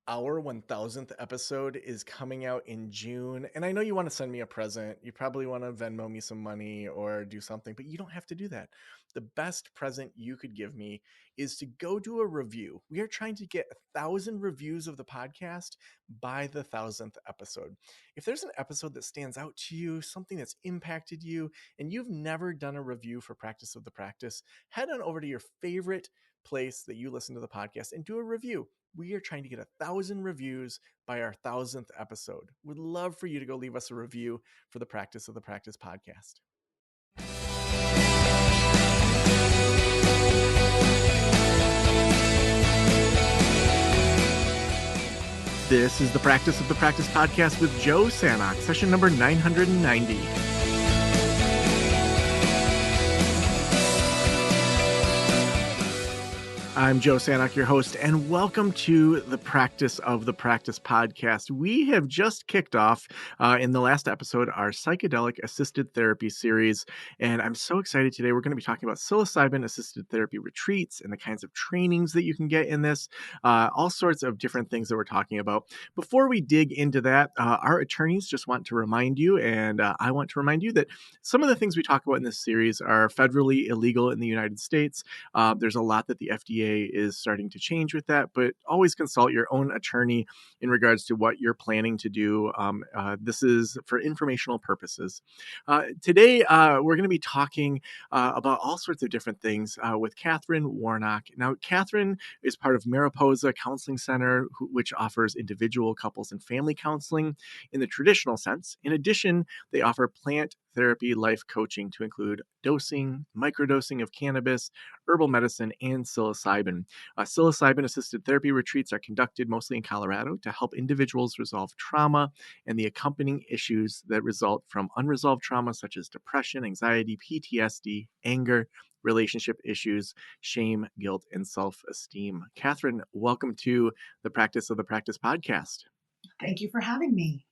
Our 1000th episode is coming out in June, and I know you want to send me a present. You probably want to Venmo me some money or do something, but you don't have to do that. The best present you could give me is to go do a review. We are trying to get 1,000 reviews of the podcast by the 1,000th episode. If there's an episode that stands out to you, something that's impacted you, and you've never done a review for Practice of the Practice, head on over to your favorite place that you listen to the podcast and do a review. We are trying to get 1,000 reviews by our 1,000th episode. Would love for you to go leave us a review for the Practice of the Practice podcast. This is the Practice of the Practice podcast with Joe Sanok, session number 990. I'm Joe Sanok, your host, and welcome to the Practice of the Practice podcast. We have just kicked off in the last episode our Psychedelic-Assisted Therapy series, and I'm so excited today. We're going to be talking about Psilocybin-Assisted Therapy retreats and the kinds of trainings that you can get in this, all sorts of different things that we're talking about. Before we dig into that, our attorneys just want to remind you, and I want to remind you that some of the things we talk about in this series are federally illegal in the United States. There's a lot that the FDA is starting to change with that, but always consult your own attorney in regards to what you're planning to do. This is for informational purposes. Today, we're going to be talking about all sorts of different things with Catherine Warnock. Now, Catherine is part of Mariposa Counseling Center, which offers individual, couples, and family counseling in the traditional sense. In addition, they offer plant therapy life coaching to include dosing, microdosing of cannabis, herbal medicine, and psilocybin. Psilocybin-assisted therapy retreats are conducted mostly in Colorado to help individuals resolve trauma and the accompanying issues that result from unresolved trauma, such as depression, anxiety, PTSD, anger, relationship issues, shame, guilt, and self-esteem. Catherine, welcome to the Practice of the Practice podcast. Thank you for having me.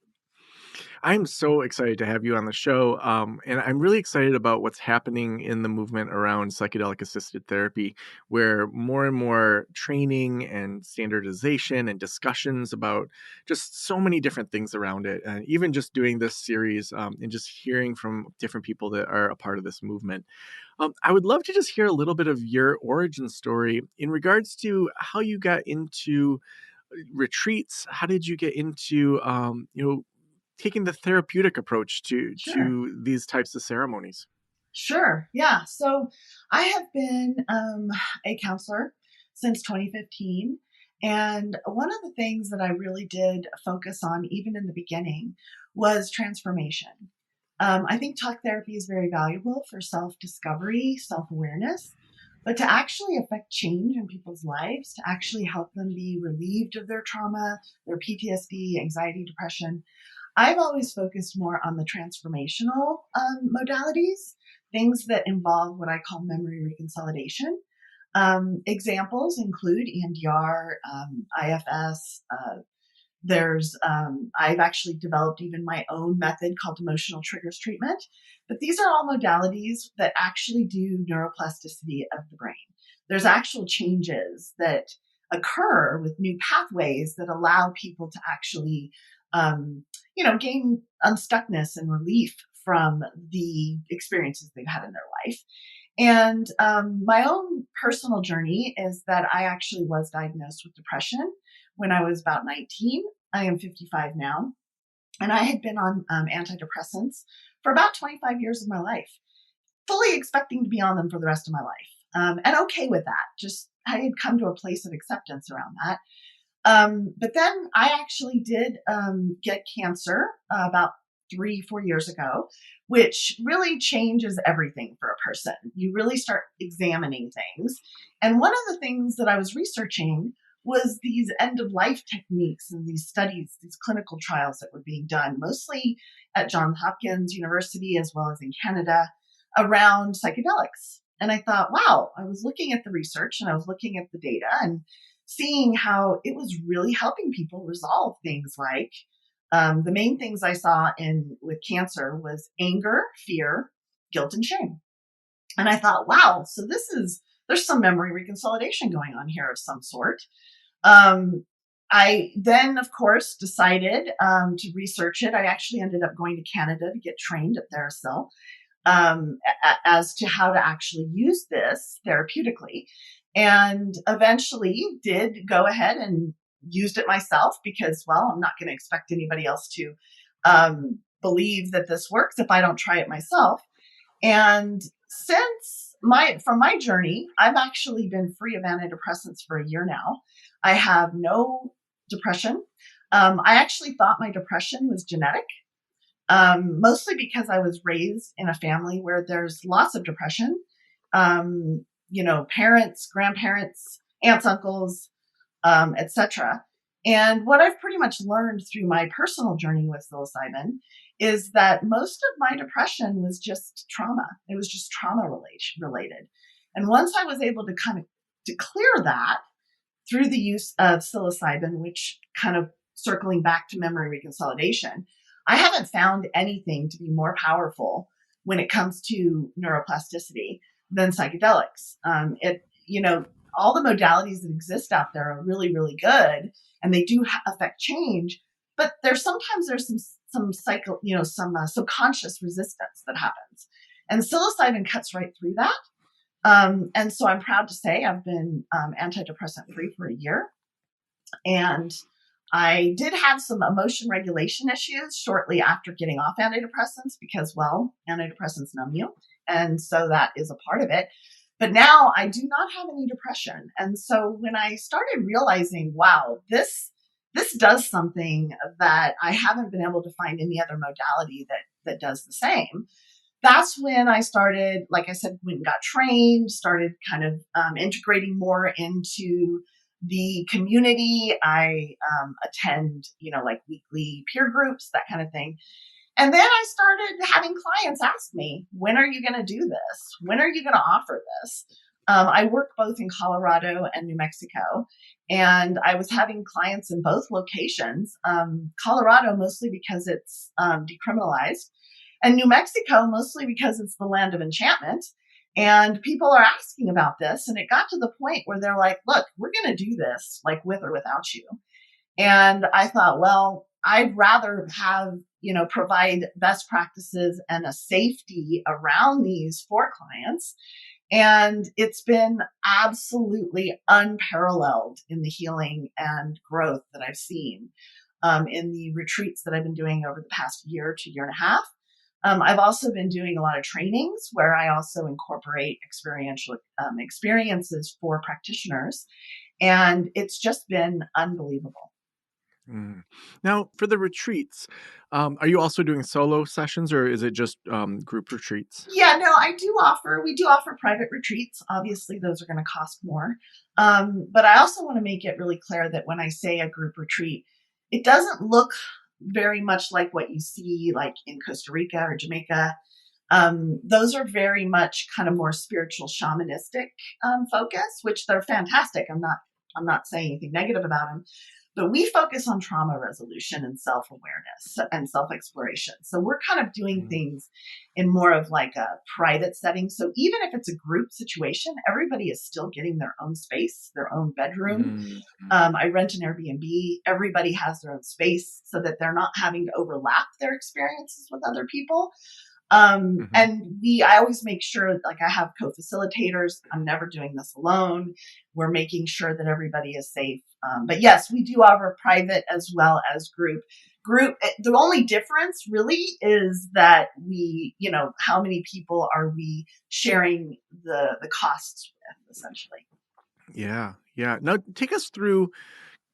I'm so excited to have you on the show. And I'm really excited about what's happening in the movement around psychedelic assisted therapy, where more and more training and standardization and discussions about just so many different things around it. And even just doing this series and just hearing from different people that are a part of this movement. I would love to just hear a little bit of your origin story in regards to how you got into retreats. How did you get into, taking the therapeutic approach to Sure. these types of ceremonies? Sure. Yeah. So I have been a counselor since 2015. And one of the things that I really did focus on, even in the beginning, was transformation. I think talk therapy is very valuable for self discovery, self awareness, but to actually affect change in people's lives, to actually help them be relieved of their trauma, their PTSD, anxiety, depression, I've always focused more on the transformational modalities, things that involve what I call memory reconsolidation. Examples include EMDR, IFS. I've actually developed even my own method called emotional triggers treatment. But these are all modalities that actually do neuroplasticity of the brain. There's actual changes that occur with new pathways that allow people to actually, gain unstuckness and relief from the experiences they've had in their life. And my own personal journey is that I actually was diagnosed with depression when I was about 19. I am 55 now. And I had been on antidepressants for about 25 years of my life, fully expecting to be on them for the rest of my life. And okay with that. Just I had come to a place of acceptance around that. But then I actually did get cancer about 3-4 years ago, which really changes everything for a person. You really start examining things. And one of the things that I was researching was these end of life techniques and these studies, these clinical trials that were being done, mostly at Johns Hopkins University as well as in Canada, around psychedelics. And I thought, wow, I was looking at the research and I was looking at the data and seeing how it was really helping people resolve things like the main things I saw with cancer was anger, fear, guilt, and shame. And I thought, wow, so there's some memory reconsolidation going on here of some sort. Um, I then, of course, decided to research it. I actually ended up going to Canada to get trained at Theracell as to how to actually use this therapeutically. And eventually did go ahead and used it myself because, well, I'm not going to expect anybody else to believe that this works if I don't try it myself. And from my journey, I've actually been free of antidepressants for a year now. I have no depression. I actually thought my depression was genetic, mostly because I was raised in a family where there's lots of depression. Parents, grandparents, aunts, uncles, etc. And what I've pretty much learned through my personal journey with psilocybin is that most of my depression was just trauma. It was just trauma related. And once I was able to kind of to clear that through the use of psilocybin, which kind of circling back to memory reconsolidation, I haven't found anything to be more powerful when it comes to neuroplasticity than psychedelics. All the modalities that exist out there are really, really good, and they do affect change. But sometimes there's some subconscious resistance that happens, and psilocybin cuts right through that. And so I'm proud to say I've been antidepressant free for a year. And I did have some emotion regulation issues shortly after getting off antidepressants because, well, antidepressants numb you. And so that is a part of it. But now I do not have any depression. And so when I started realizing, wow, this does something that I haven't been able to find any other modality that does the same, that's when I started, like I said, when got trained, started kind of integrating more into the community. I attend, like weekly peer groups, that kind of thing. And then I started having clients ask me, when are you going to do this? When are you going to offer this? I work both in Colorado and New Mexico, and I was having clients in both locations. Colorado, mostly because it's decriminalized, and New Mexico, mostly because it's the land of enchantment. And people are asking about this. And it got to the point where they're like, look, we're going to do this, like with or without you. And I thought, well, I'd rather have, provide best practices and a safety around these for clients. And it's been absolutely unparalleled in the healing and growth that I've seen in the retreats that I've been doing over the past year to year and a half. I've also been doing a lot of trainings where I also incorporate experiential experiences for practitioners. And it's just been unbelievable. Mm. Now, for the retreats, are you also doing solo sessions, or is it just group retreats? Yeah, no, we do offer private retreats. Obviously, those are going to cost more. But I also want to make it really clear that when I say a group retreat, it doesn't look very much like what you see like in Costa Rica or Jamaica. Those are very much kind of more spiritual shamanistic focus, which they're fantastic. I'm not saying anything negative about them, but we focus on trauma resolution and self-awareness and self-exploration. So we're kind of doing things in more of like a private setting. So even if it's a group situation, everybody is still getting their own space, their own bedroom. Mm-hmm. I rent an Airbnb. Everybody has their own space so that they're not having to overlap their experiences with other people. I always make sure, like, I have co-facilitators. I'm never doing this alone. We're making sure that everybody is safe. But yes, we do offer private as well as group. The only difference really is that how many people are we sharing the costs with, essentially. Yeah. Now, take us through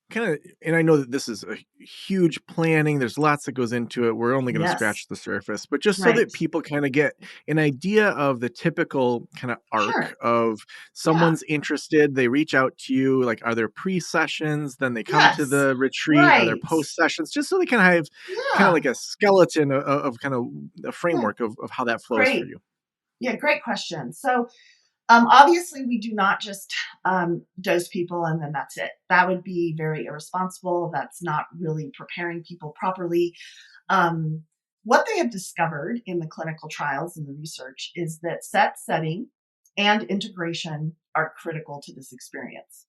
kind of, and I know that this is a huge planning. There's lots that goes into it. We're only going to Yes, scratch the surface, but just so right. that people kind of get an idea of the typical kind of arc Sure. of Yeah. someone's interested, they reach out to you. Like, are there pre-sessions? Then they come to Yes. the retreat. Are there Right. post-sessions? Just so they kind of have kind of Yeah. like a skeleton of kind of a Yeah. framework of how that flows for Great. you. Yeah. Great question. So, obviously, we do not just dose people and then that's it. That would be very irresponsible. That's not really preparing people properly. Um, what they have discovered in the clinical trials and the research is that setting, and integration are critical to this experience.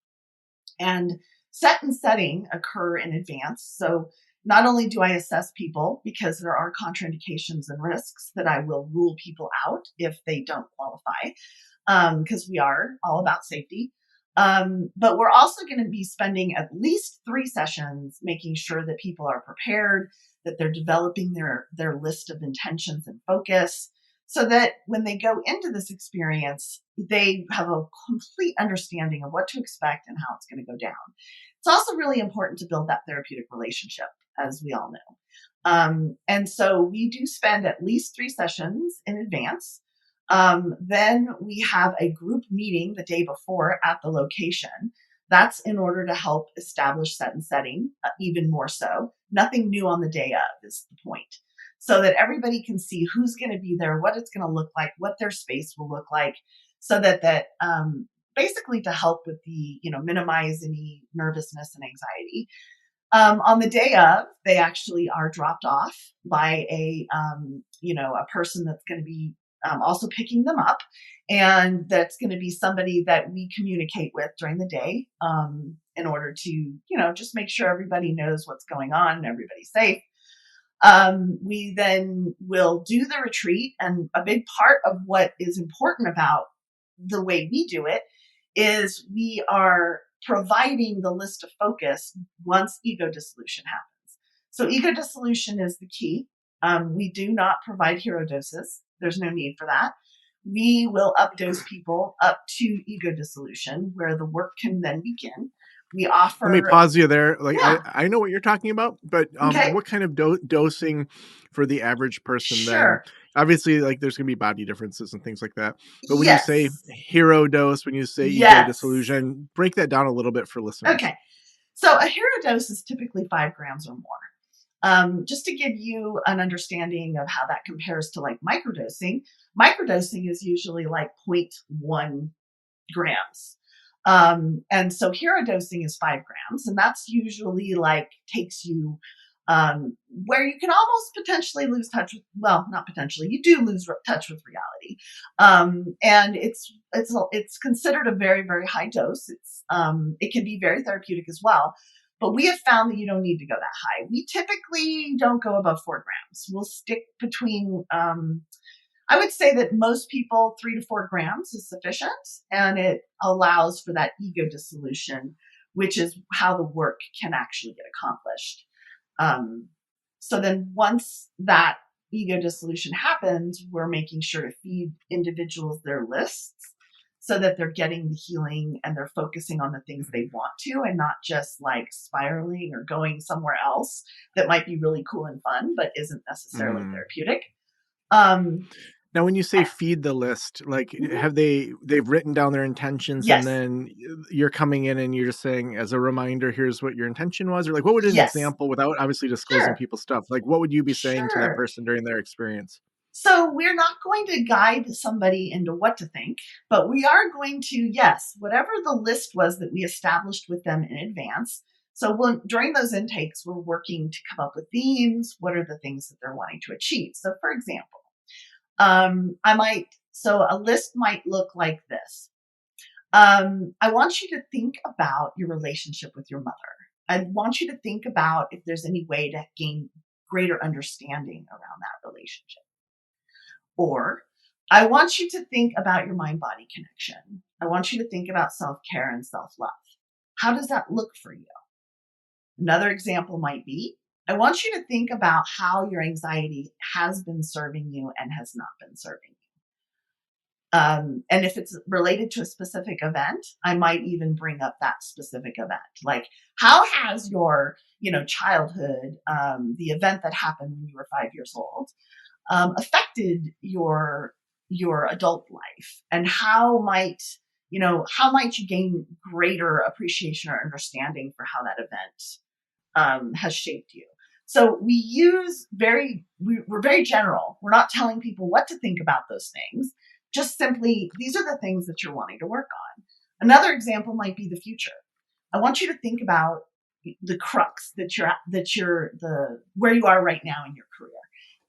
And set and setting occur in advance. So not only do I assess people because there are contraindications and risks that I will rule people out if they don't qualify, because we are all about safety. But we're also going to be spending at least 3 sessions making sure that people are prepared, that they're developing their list of intentions and focus, so that when they go into this experience, they have a complete understanding of what to expect and how it's going to go down. It's also really important to build that therapeutic relationship, as we all know. And so we do spend at least 3 sessions in advance. Then we have a group meeting the day before at the location. That's in order to help establish set and setting, even more so. Nothing new on the day of is the point. So that everybody can see who's going to be there, what it's going to look like, what their space will look like, so that basically to help with the, minimize any nervousness and anxiety. On the day of, they actually are dropped off by a person that's going to be also picking them up. And that's going to be somebody that we communicate with during the day in order to, just make sure everybody knows what's going on and everybody's safe. We then will do the retreat. And a big part of what is important about the way we do it is we are providing the list of focus once ego dissolution happens. So ego dissolution is the key. We do not provide hero doses. There's no need for that. We will updose people up to ego dissolution, where the work can then begin. We offer. Let me pause you there. Like, Yeah. I know what you're talking about, but Okay. what kind of dosing for the average person then? Sure. Obviously, like there's going to be body differences and things like that. But when you say Yes. hero dose, when you say ego Yes. dissolution, break that down a little bit for listeners. Okay. So a hero dose is typically 5 grams or more. Just to give you an understanding of how that compares to like microdosing is usually like 0.1 grams. And so hero dosing is 5 grams, and that's usually like takes you where you can almost potentially lose touch with, well, not potentially, you do lose touch with reality. And it's considered a very, very high dose. It can be very therapeutic as well. But we have found that you don't need to go that high. We typically don't go above 4 grams. We'll stick between, I would say that most people, 3 to 4 grams is sufficient, and it allows for that ego dissolution, which is how the work can actually get accomplished. So then once that ego dissolution happens, we're making sure to feed individuals their lists so that they're getting the healing and they're focusing on the things they want to, and not just like spiraling or going somewhere else that might be really cool and fun, but isn't necessarily therapeutic. Now, when you say feed the list, like have they've written down their intentions, and Yes. then you're coming in and you're just saying, as a reminder, here's what your intention was? Or like, what would an Yes. example, without obviously disclosing Sure. people's stuff, like what would you be saying to that Sure. person during their experience? So we're not going to guide somebody into what to think, but we are going to, yes, whatever the list was that we established with them in advance. So during those intakes, we're working to come up with themes. What are the things that they're wanting to achieve? So for example, a list might look like this. I want you to think about your relationship with your mother. I want you to think about if there's any way to gain greater understanding around that relationship. Or I want you to think about your mind-body connection. I want you to think about self-care and self-love. How does that look for you? Another example might be, I want you to think about how your anxiety has been serving you and has not been serving you. And if it's related to a specific event, I might even bring up that specific event. Like, how has your, childhood, the event that happened when you were 5 years old, affected your adult life, and how might you gain greater appreciation or understanding for how that event has shaped you. So we're very general. We're not telling people what to think about those things. Just simply, these are the things that you're wanting to work on. Another example might be the future. I want you to think about the crux where you are right now in your career,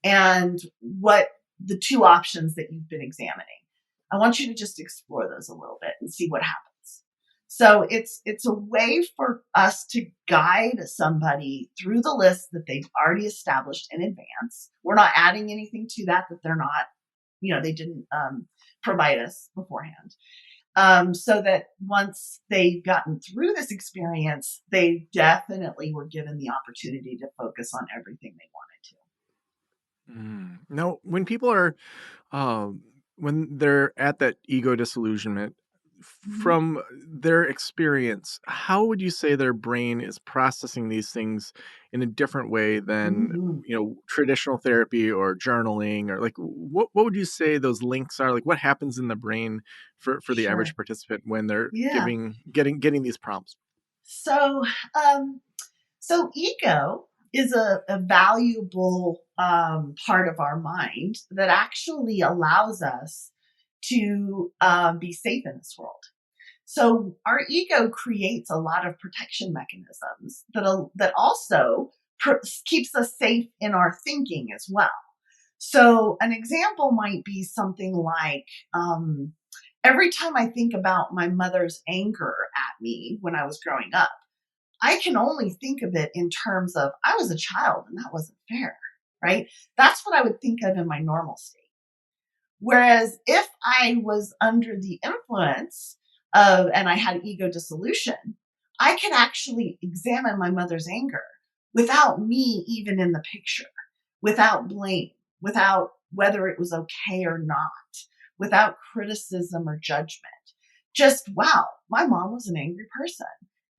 and what the 2 options that you've been examining. I want you to just explore those a little bit and see what happens. So it's a way for us to guide somebody through the list that they've already established in advance. We're not adding anything to that they're not, they didn't provide us beforehand. So that once they've gotten through this experience, they definitely were given the opportunity to focus on everything they Mm. Now, when people are um, when they're at that ego disillusionment, wanted. from their experience, how would you say their brain is processing these things in a different way than Mm-hmm. traditional therapy or journaling, or like what would you say those links are? Like, what happens in the brain for the average Sure. participant when they're Yeah. getting these prompts? So, um, so ego is a valuable part of our mind that actually allows us to be safe in this world. So our ego creates a lot of protection mechanisms that also keeps us safe in our thinking as well. So an example might be something like every time I think about my mother's anger at me when I was growing up, I can only think of it in terms of I was a child and that wasn't fair, right? That's what I would think of in my normal state. Whereas if I was under the influence of, and I had ego dissolution, I could actually examine my mother's anger without me even in the picture, without blame, without whether it was okay or not, without criticism or judgment. Just, wow, my mom was an angry person.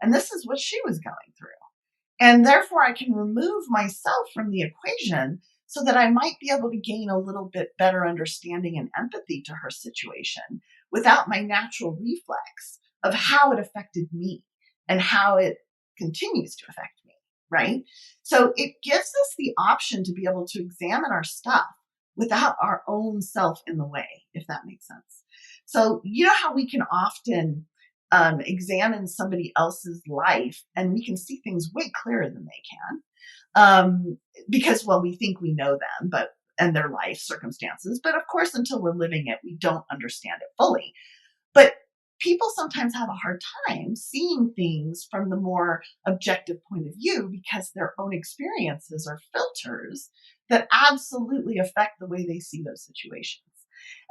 And this is what she was going through. And therefore, I can remove myself from the equation so that I might be able to gain a little bit better understanding and empathy to her situation without my natural reflex of how it affected me and how it continues to affect me, right? So it gives us the option to be able to examine our stuff without our own self in the way, if that makes sense. So, you know how we can often examine somebody else's life and we can see things way clearer than they can because, well, we think we know them, but and their life circumstances. But of course, until we're living it, we don't understand it fully. But people sometimes have a hard time seeing things from the more objective point of view because their own experiences are filters that absolutely affect the way they see those situations.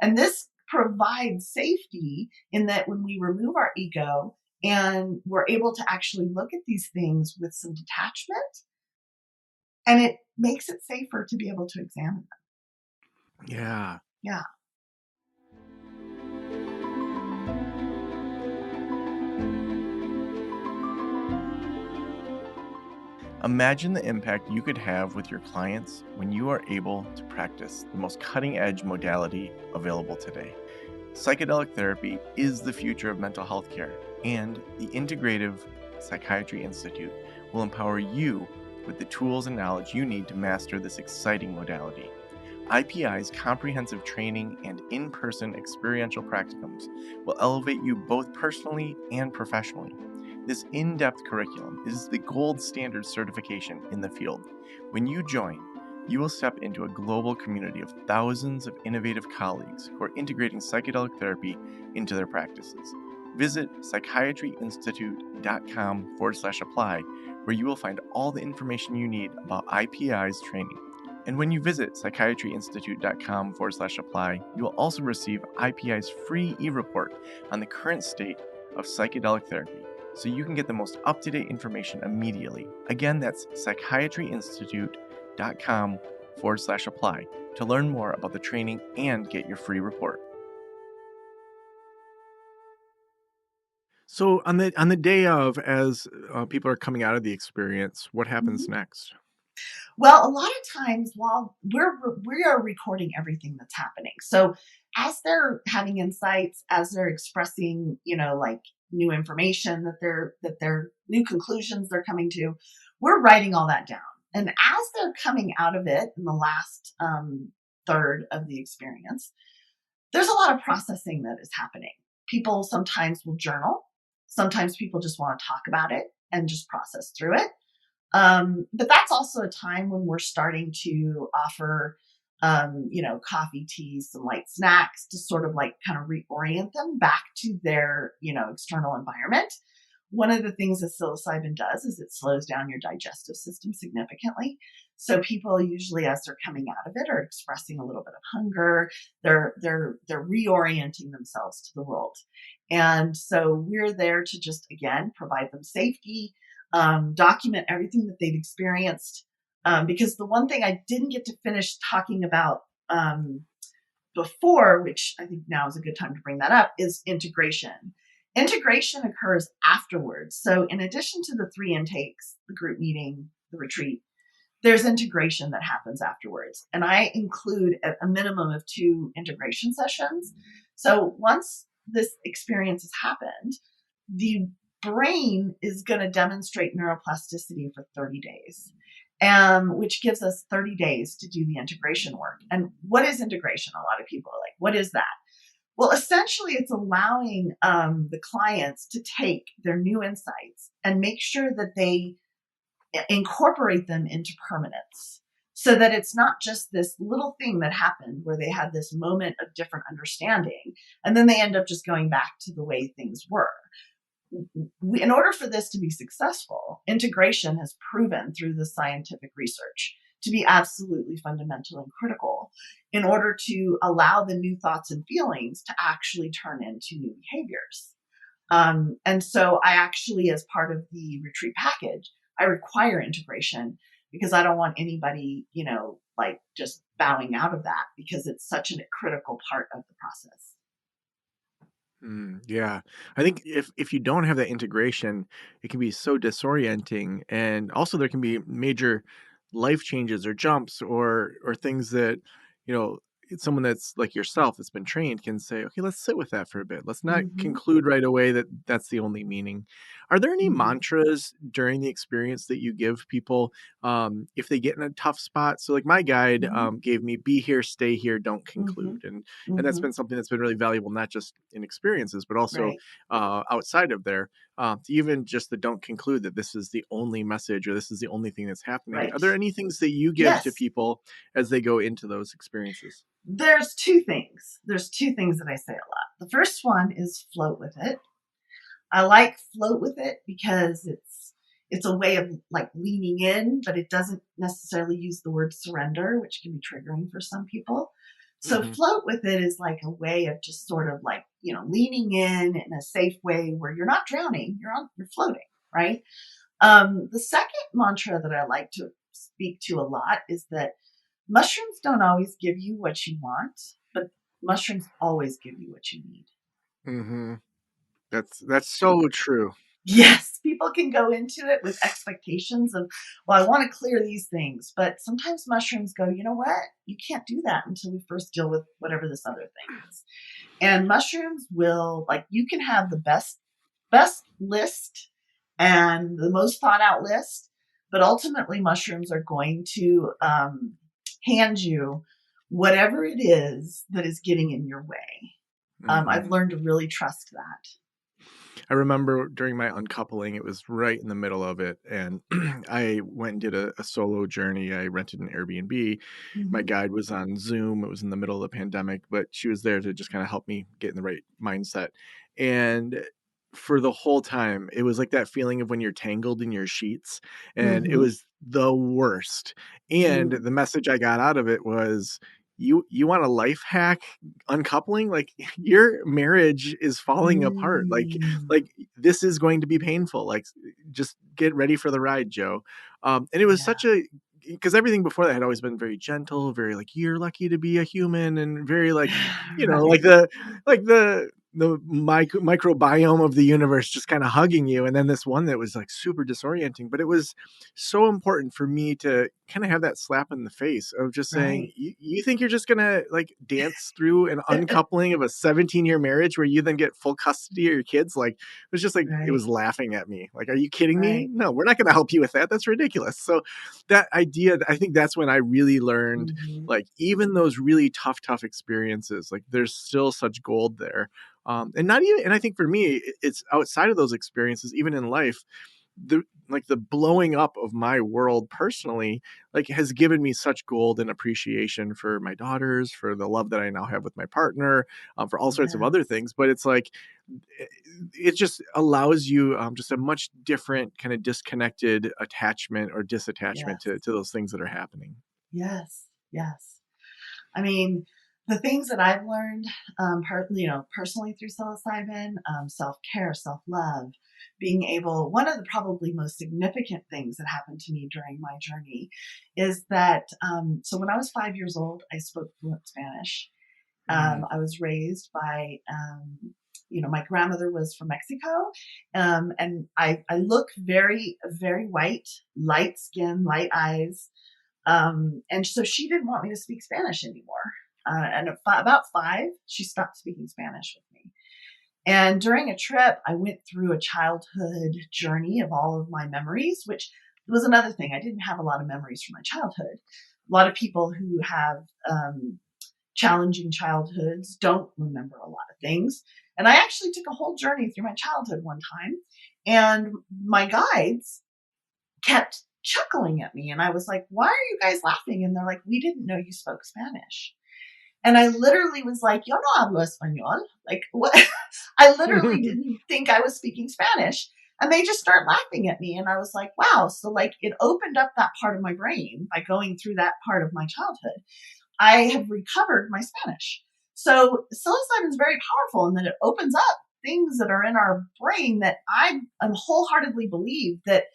And this provides safety in that when we remove our ego and we're able to actually look at these things with some detachment, and it makes it safer to be able to examine them. Yeah. Yeah. Imagine the impact you could have with your clients when you are able to practice the most cutting edge modality available today. Psychedelic therapy is the future of mental health care, and the Integrative Psychiatry Institute will empower you with the tools and knowledge you need to master this exciting modality. IPI's comprehensive training and in person experiential practicums will elevate you both personally and professionally. This in depth curriculum is the gold standard certification in the field. When you join, you will step into a global community of thousands of innovative colleagues who are integrating psychedelic therapy into their practices. Visit psychiatryinstitute.com/apply, where you will find all the information you need about IPI's training. And when you visit psychiatryinstitute.com/apply, you will also receive IPI's free e-report on the current state of psychedelic therapy, so you can get the most up-to-date information immediately. Again, that's psychiatryinstitute.com/apply to learn more about the training and get your free report. So on the day of, as people are coming out of the experience, what happens Mhm. next? Well, a lot of times while we are recording everything that's happening. So as they're having insights, as they're expressing, like new information that they're new conclusions they're coming to, we're writing all that down. And as they're coming out of it in the last third of the experience, there's a lot of processing that is happening. People sometimes will journal. Sometimes people just want to talk about it and just process through it. But that's also a time when we're starting to offer coffee, tea, some light snacks to sort of like kind of reorient them back to their, external environment. One of the things that psilocybin does is it slows down your digestive system significantly. So people usually, as they're coming out of it, are expressing a little bit of hunger. They're reorienting themselves to the world, and so we're there to just again provide them safety, document everything that they've experienced. Because the one thing I didn't get to finish talking about before, which I think now is a good time to bring that up, is integration. Integration occurs afterwards. So, in addition to the 3 intakes, the group meeting, the retreat, there's integration that happens afterwards. And I include a minimum of 2 integration sessions. So, once this experience has happened, the brain is going to demonstrate neuroplasticity for 30 days, which gives us 30 days to do the integration work. And what is integration? A lot of people are like, what is that? Well, essentially, it's allowing the clients to take their new insights and make sure that they incorporate them into permanence, so that it's not just this little thing that happened where they had this moment of different understanding and then they end up just going back to the way things were. In order for this to be successful, integration has proven through the scientific research to be absolutely fundamental and critical in order to allow the new thoughts and feelings to actually turn into new behaviors. And so I actually, as part of the retreat package, I require integration because I don't want anybody, like just bowing out of that, because it's such a critical part of the process. Yeah. I think if you don't have that integration, it can be so disorienting, and also there can be major life changes or jumps or things that, you know, someone that's like yourself that's been trained can say, okay, let's sit with that for a bit. Let's not Mm-hmm, conclude right away that that's the only meaning. Are there any mm-hmm, mantras during the experience that you give people if they get in a tough spot? So like my guide mm-hmm, gave me, be here, stay here, don't mm-hmm, conclude. And that's mm-hmm. been something that's been really valuable, not just in experiences, but also Right, outside of there. To even just the don't conclude that this is the only message or this is the only thing that's happening. Are right. there any things that you give to Yes, people as they go into those experiences? there's 2 things. There's 2 things that I say a lot. The first one is float with it. I like float with it because it's a way of like leaning in, but it doesn't necessarily use the word surrender, which can be triggering for some people. So Hmm. float with it is like a way of just sort of like, leaning in a safe way where you're not drowning, you're floating, right? The second mantra that I like to speak to a lot is that mushrooms don't always give you what you want, but mushrooms always give you what you need. Hmm. That's so true. Yes, people can go into it with expectations of, well, I want to clear these things. But sometimes mushrooms go, you know what? You can't do that until we first deal with whatever this other thing is. And mushrooms will, like, you can have the best list and the most thought out list, but ultimately mushrooms are going to hand you whatever it is that is getting in your way. I've Hmm. learned to really trust that. I remember during my uncoupling, it was right in the middle of it. And I went and did a solo journey. I rented an Airbnb. My Mm-hmm, guide was on Zoom. It was in the middle of the pandemic, but she was there to just kind of help me get in the right mindset. And for the whole time, it was like that feeling of when you're tangled in your sheets, and it mm-hmm, was the worst. And mm-hmm. the message I got out of it was, you want a life hack uncoupling? Like your marriage is falling apart. Mm, Like this is going to be painful. Like just get ready for the ride, Joe. And it was yeah. such a, because everything before that had always been very gentle, very like you're lucky to be a human, and very like, Right. like the microbiome of the universe just kind of hugging you. And then this one that was like super disorienting, but it was so important for me to kind of have that slap in the face of just saying, Right. you think you're just gonna like dance through an uncoupling of a 17-year marriage where you then get full custody of your kids? Like it was just like, it Right. was laughing at me like, are you kidding me? Right. No, we're not gonna help you with that. That's ridiculous. So that idea, I think that's when I really learned, Mhm. like even those really tough experiences, like there's still such gold there. And not even, and I think for me, it's outside of those experiences, even in life, the like the blowing up of my world personally like has given me such golden appreciation for my daughters, for the love that I now have with my partner, for all sorts of other Yes. things. But it's like it just allows you just a much different kind of disconnected attachment or disattachment Yes. to those things that are happening. Yes. Yes. I mean, the things that I've learned, personally through psilocybin, self-care, self-love, being able, one of the probably most significant things that happened to me during my journey is that, so when I was 5 years old, I spoke fluent Spanish. Mm. I was raised by, my grandmother was from Mexico, and I look very, very white, light skin, light eyes. And so she didn't want me to speak Spanish anymore. And about 5, she stopped speaking Spanish with me. And during a trip, I went through a childhood journey of all of my memories, which was another thing. I didn't have a lot of memories from my childhood. A lot of people who have challenging childhoods don't remember a lot of things. And I actually took a whole journey through my childhood one time, and my guides kept chuckling at me. And I was like, why are you guys laughing? And they're like, we didn't know you spoke Spanish. And I literally was like, yo no hablo español. Like, what? I literally didn't think I was speaking Spanish. And they just start laughing at me. And I was like, wow. So, like, it opened up that part of my brain by going through that part of my childhood. I have recovered my Spanish. So psilocybin is very powerful in that it opens up things that are in our brain that I wholeheartedly believe that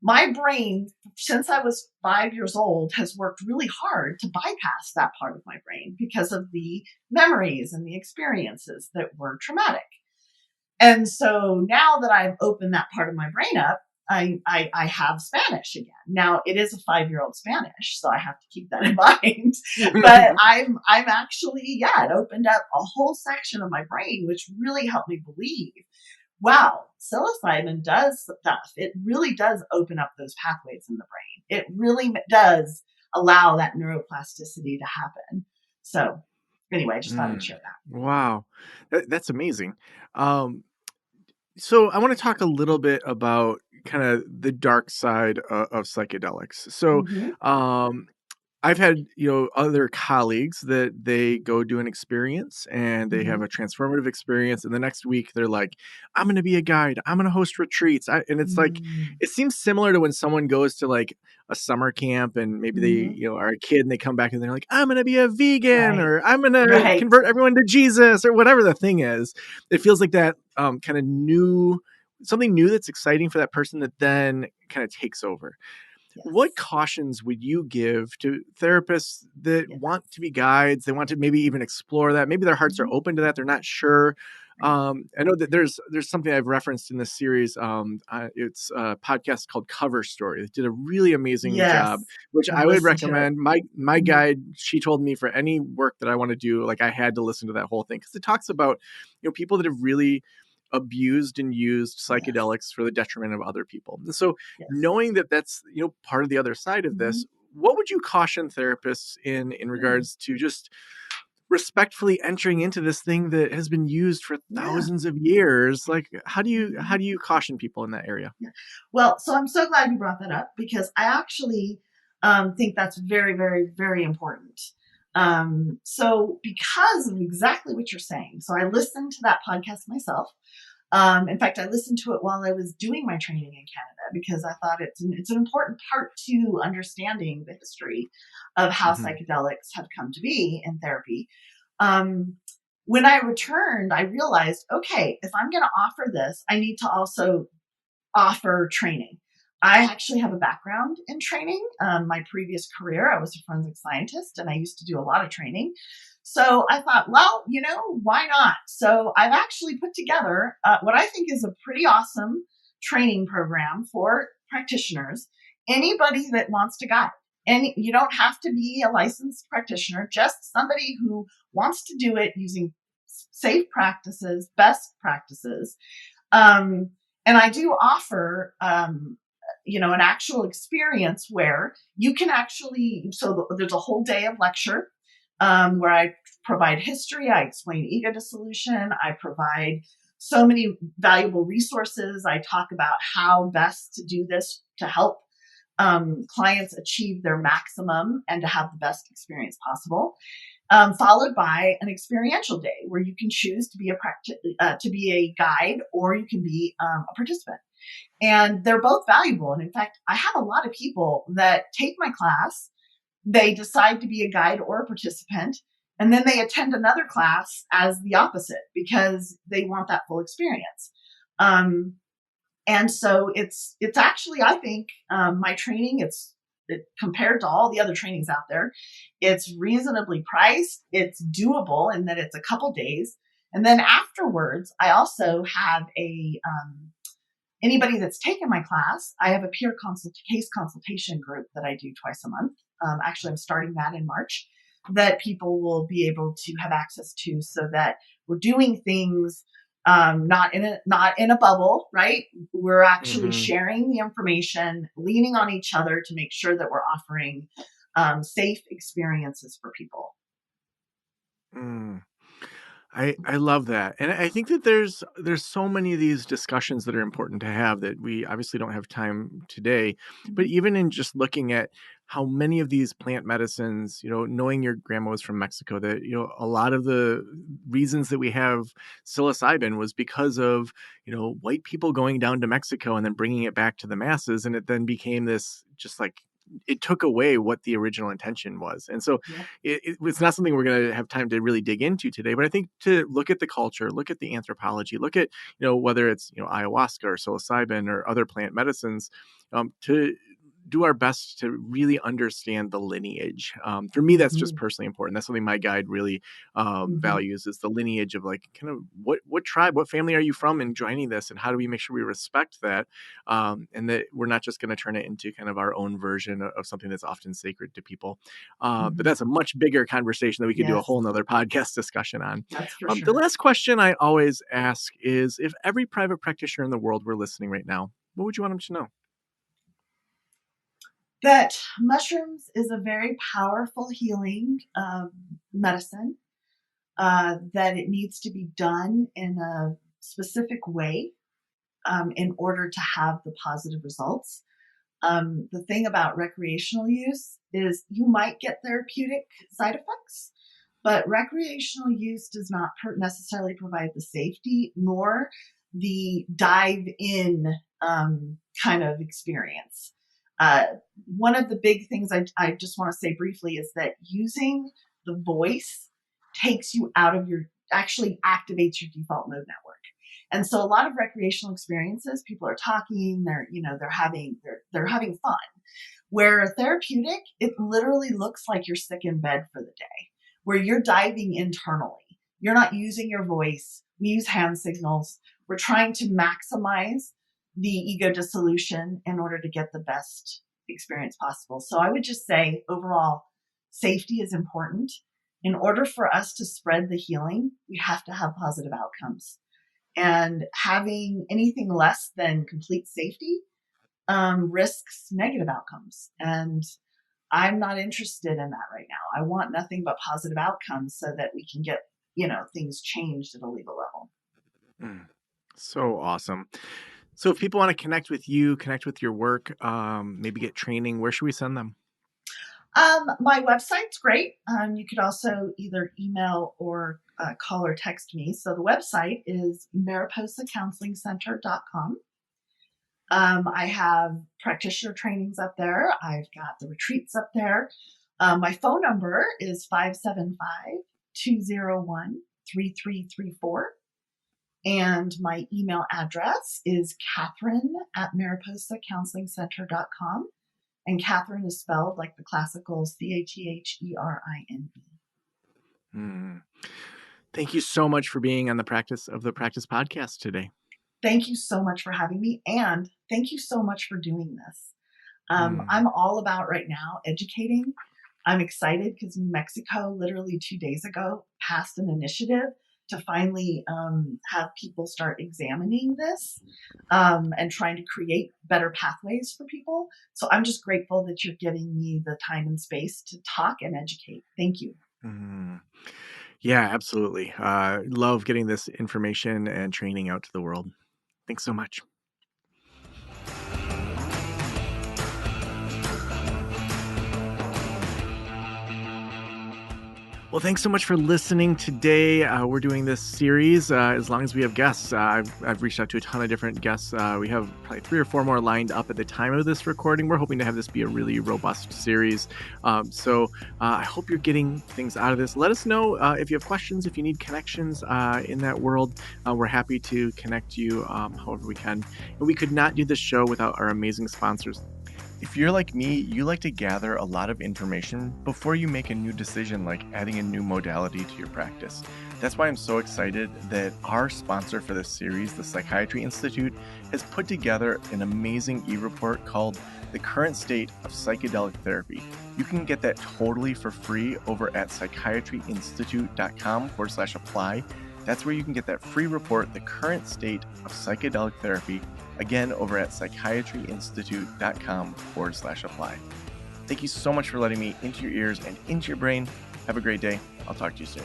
my brain, since I was 5 years old, has worked really hard to bypass that part of my brain because of the memories and the experiences that were traumatic. And so now that I've opened that part of my brain up, I have Spanish again. Now it is a 5-year-old Spanish, so I have to keep that in mind. But I'm actually, yeah, it opened up a whole section of my brain, which really helped me believe, wow, psilocybin does stuff. It really does open up those pathways in the brain. It really does allow that neuroplasticity to happen. So anyway, I just thought I'd Mm. share that. Wow, that's amazing. Um, So I want to talk a little bit about kind of the dark side of psychedelics. So Mm-hmm. um, I've had, other colleagues that they go do an experience and they have Mm-hmm. a transformative experience. And the next week they're like, I'm going to be a guide. I'm going to host retreats. And it's like, Mm-hmm. it seems similar to when someone goes to like a summer camp and maybe they, Mm-hmm. are a kid and they come back and they're like, I'm going to be a vegan Right. or I'm going to Right. convert everyone to Jesus or whatever the thing is. It feels like that kind of something new that's exciting for that person that then kind of takes over. What Yes. cautions would you give to therapists that Yes. want to be guides? They want to maybe even explore that. Maybe their hearts are Mm-hmm. open to that. They're not sure. Right. I know that there's something I've referenced in this series. It's a podcast called Cover Story. They did a really amazing job, Yes. which I've I would listened to it. recommend. My Mm-hmm. guide, she told me for any work that I want to do, like I had to listen to that whole thing because it talks about people that have really abused and used Yes. psychedelics for the detriment of other people. And so Yes. knowing that that's part of the other side of Mm-hmm. this, what would you caution therapists in Yeah. regards to just respectfully entering into this thing that has been used for Yeah. thousands of years? Like how Mm-hmm. do you caution people in that area? Yeah. Well, so I'm so glad you brought that up because I actually think that's very, very, very important. So because of exactly what you're saying, so I listened to that podcast myself. In fact, I listened to it while I was doing my training in Canada because I thought it's an important part to understanding the history of how Hmm. psychedelics have come to be in therapy. Um, when I returned, I realized, okay, if I'm going to offer this, I need to also offer training. I actually have a background in training. My previous career, I was a forensic scientist and I used to do a lot of training. So I thought, well, why not? So I've actually put together what I think is a pretty awesome training program for practitioners. Anybody that wants to guide. And you don't have to be a licensed practitioner, just somebody who wants to do it using safe practices, best practices. Um, and I do offer, an actual experience where you can actually, so there's a whole day of lecture where I provide history, I explain ego-dissolution, I provide so many valuable resources. I talk about how best to do this to help clients achieve their maximum and to have the best experience possible. Followed by an experiential day where you can choose to be to be a guide, or you can be a participant. And they're both valuable. And in fact, I have a lot of people that take my class, they decide to be a guide or a participant, and then they attend another class as the opposite because they want that full experience. And so it's actually, I think, my training, compared to all the other trainings out there, it's reasonably priced. It's doable in that it's a couple days. And then afterwards, I also have anybody that's taken my class, I have a case consultation group that I do twice a month. Actually, I'm starting that in March, that people will be able to have access to, so that we're doing things not in a bubble, right? We're actually sharing the information, leaning on each other to make sure that we're offering safe experiences for people. I love that. And I think that there's so many of these discussions that are important to have that we obviously don't have time today. But even in just looking at how many of these plant medicines, knowing your grandma was from Mexico, that, a lot of the reasons that we have psilocybin was because of, white people going down to Mexico and then bringing it back to the masses. And it then became this just like, it took away what the original intention was. And so it's not something we're going to have time to really dig into today, but I think to look at the culture, look at the anthropology, look at, whether it's, ayahuasca or psilocybin or other plant medicines, to do our best to really understand the lineage. For me, that's just personally important. That's something my guide really values, is the lineage of like kind of what tribe, what family are you from in joining this, and how do we make sure we respect that, and that we're not just going to turn it into kind of our own version of something that's often sacred to people. But that's a much bigger conversation that we could do a whole nother podcast discussion on. That's for The sure. last question I always ask is, if every private practitioner in the world were listening right now, what would you want them to know? That mushrooms is a very powerful healing medicine, that it needs to be done in a specific way in order to have the positive results. The thing about recreational use is you might get therapeutic side effects, but recreational use does not necessarily provide the safety nor the dive in kind of experience. One of the big things I just want to say briefly is that using the voice takes you out of actually activates your default mode network. And so a lot of recreational experiences, people are talking, they're having fun. Where therapeutic, it literally looks like you're sick in bed for the day, where you're diving internally. You're not using your voice. We use hand signals. We're trying to maximize the ego-dissolution in order to get the best experience possible. So I would just say overall, safety is important. In order for us to spread the healing, we have to have positive outcomes. And having anything less than complete safety risks negative outcomes. And I'm not interested in that right now. I want nothing but positive outcomes so that we can get, things changed at a legal level. So awesome. So if people want to connect with you, connect with your work, maybe get training, where should we send them? My website's great. You could also either email or call or text me. So the website is mariposacounselingcenter.com. I have practitioner trainings up there. I've got the retreats up there. My phone number is 575-201-3334. And my email address is Catherine@mariposacounselingcenter.com. And Catherine is spelled like the classical CATHERINE. Thank you so much for being on the Practice podcast today. Thank you so much for having me. And thank you so much for doing this. I'm all about right now educating. I'm excited because New Mexico literally 2 days ago passed an initiative to finally have people start examining this and trying to create better pathways for people. So I'm just grateful that you're giving me the time and space to talk and educate. Thank you. Yeah, absolutely. Love getting this information and training out to the world. Thanks so much. Well, thanks so much for listening today. We're doing this series as long as we have guests. I've reached out to a ton of different guests. We have probably 3 or 4 more lined up at the time of this recording. We're hoping to have this be a really robust series. I hope you're getting things out of this. Let us know if you have questions, if you need connections in that world. We're happy to connect you however we can. And we could not do this show without our amazing sponsors. If you're like me, you like to gather a lot of information before you make a new decision, like adding a new modality to your practice. That's why I'm so excited that our sponsor for this series, the Psychiatry Institute, has put together an amazing e-report called The Current State of Psychedelic Therapy. You can get that totally for free over at psychiatryinstitute.com/apply. That's where you can get that free report, The Current State of Psychedelic Therapy, again over at psychiatryinstitute.com/apply. Thank you so much for letting me into your ears and into your brain. Have a great day. I'll talk to you soon.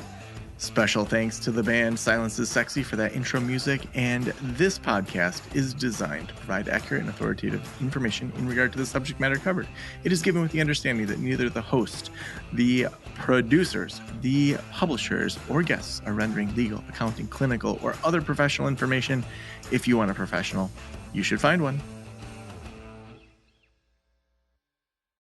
Special thanks to the band Silence is Sexy for that intro music, and this podcast is designed to provide accurate and authoritative information in regard to the subject matter covered. It is given with the understanding that neither the host, the producers, the publishers, or guests are rendering legal, accounting, clinical, or other professional information. If you want a professional, you should find one.